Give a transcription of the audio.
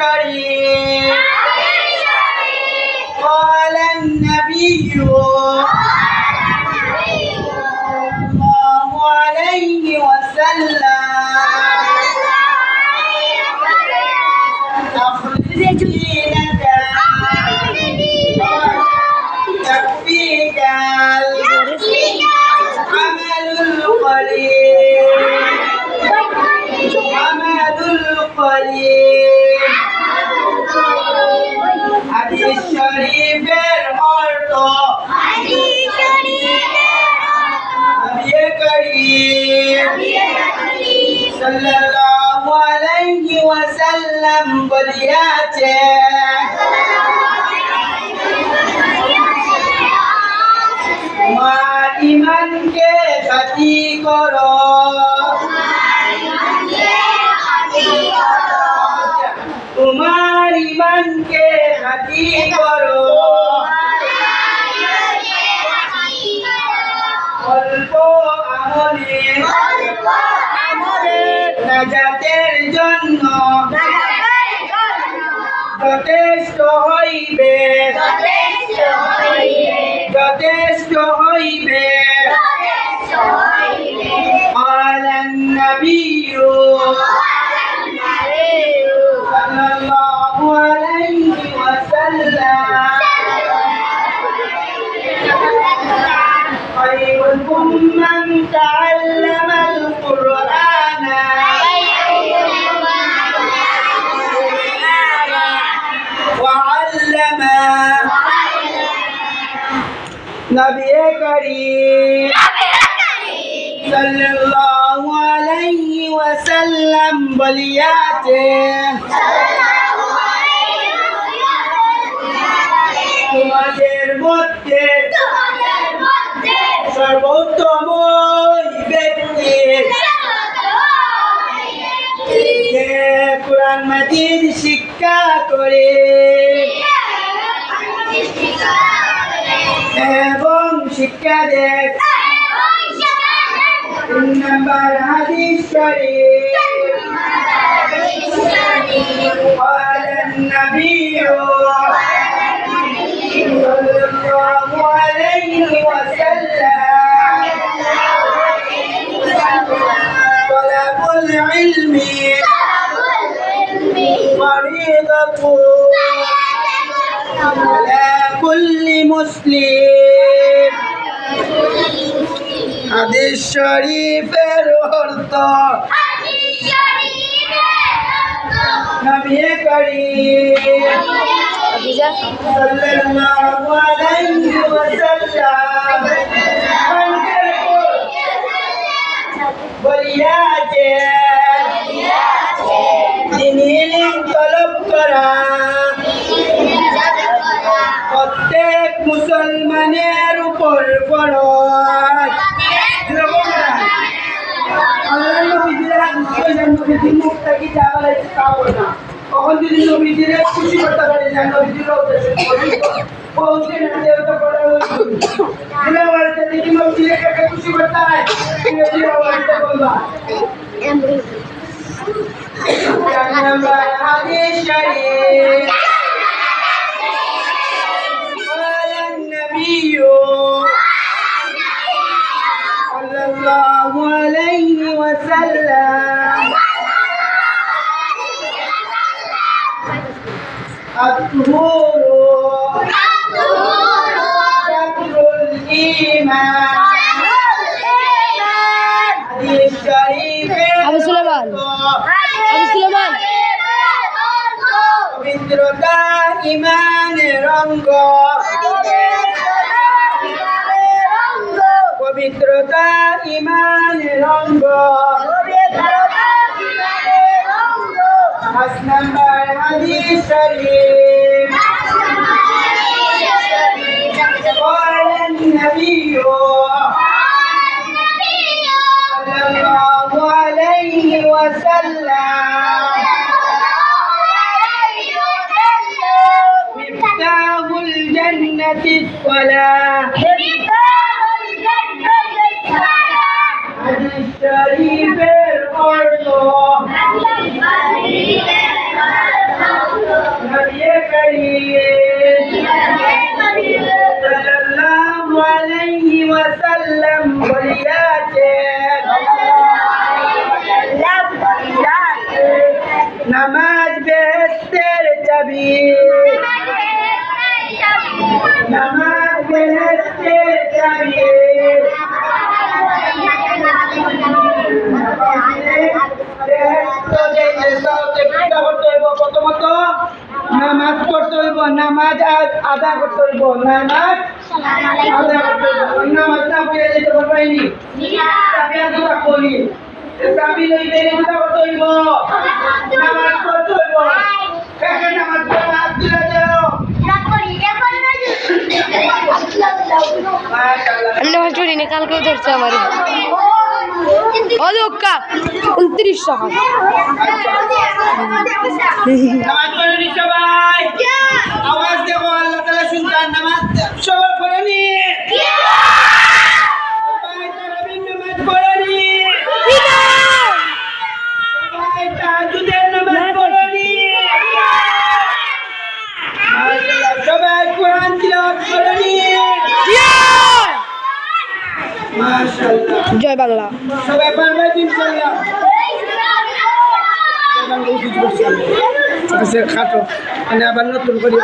الشريف قال النبي صلى الله عليه وسلم أخرج دينك يكفيك العمل القليل হাদিস শরীফের অর্থ নবী করিম সাল্লাল্লাহু আলাইহি ওয়াসাল্লাম বলিয়াছেন তোমার ঈমানকে খাঁটি করো তোমার ঈমানকে খাঁটি করো অল্প আমলে নাজাতের জন্য যথেষ্ট হইবে قال النبي صلى الله عليه وسلم خيركم من تعلم القرآن وعلمه নবী করিম সাল্লাল্লাহু আলাইহি ওয়াসাল্লাম বলিয়াছেন তোমাদের মধ্যে সর্বোত্তম ব্যক্তি যে কোরআন মাজিদ শিক্ষা করে এবং শিক্ষা দেয় নম্বর হাদিস শরীফ قال النبي صلى الله عليه وسلم طلب العلم فريضة على كل مسلم হাদিস শরীফের অর্থ নবী করিম সাল্লাল্লাহু আলাইহি ওয়াসাল্লাম বলিয়াছেন দ্বীনি ইলম তলব করা প্রত্যেক মুসলমানের উপর ফরজ আল্লাহ নবীজির মুখ থেকে যাওয়ার খাবো না কখন যদি নবীজির খুশি করতে পারে না নবীজির পৌঁছে না দেবতা করা দিলে বলতে যদি নবীজির কাছে খুশি করতে হয় নবীজির বলতে বলবা নম্বর হাদিস শরীফ قال النبي صلى الله عليه وسلم الطهور شطر الإيمان حديث شريف أبو سليمان পবিত্রতা ঈমানের অঙ্গ পবিত্রতা ঈমানের অঙ্গ 5 নম্বর হাদিস শরীফ قال النبي صلى الله عليه وسلم مفتاح الجنة الصلاة হাদিস শরীফের অর্থ সাল্লাল্লাহু আলাইহি ওয়াসাল্লাম বলিয়াছেন নামাজ বেহেশতের চাবি নামাজ বেহেশতের চাবি প্রথমত নামাজ পড়তে হইব নামাজ আদা করতে হইব নামাজ আদা করতে হইব নামাজ না পড়ে যেতে পারবাইনি চাবি আদা করি চাবি লইতে আদা করতে হইব নামাজ পড়তে হইব কাকে নামাজ পড়া হাত দিলে যাও চুরি কালকে ধরছে আমার অদক্কা 29 টাকা নামাজ পড়েনি সবাই আওয়াজ দেবো আল্লাহ তাআলা শুনতাম নামাজ সবাই পড়েনি সবাই তারাবির নামাজ পড়েনি সবাই তাহাজ্জুদের নামাজ পড়েনি সবাই কোরআন তিলাওয়াত করেনি মাশাআল্লাহ জয় বাংলা সবাই পারবে ইনশাআল্লাহ খাটো মানে আবার নতুন করে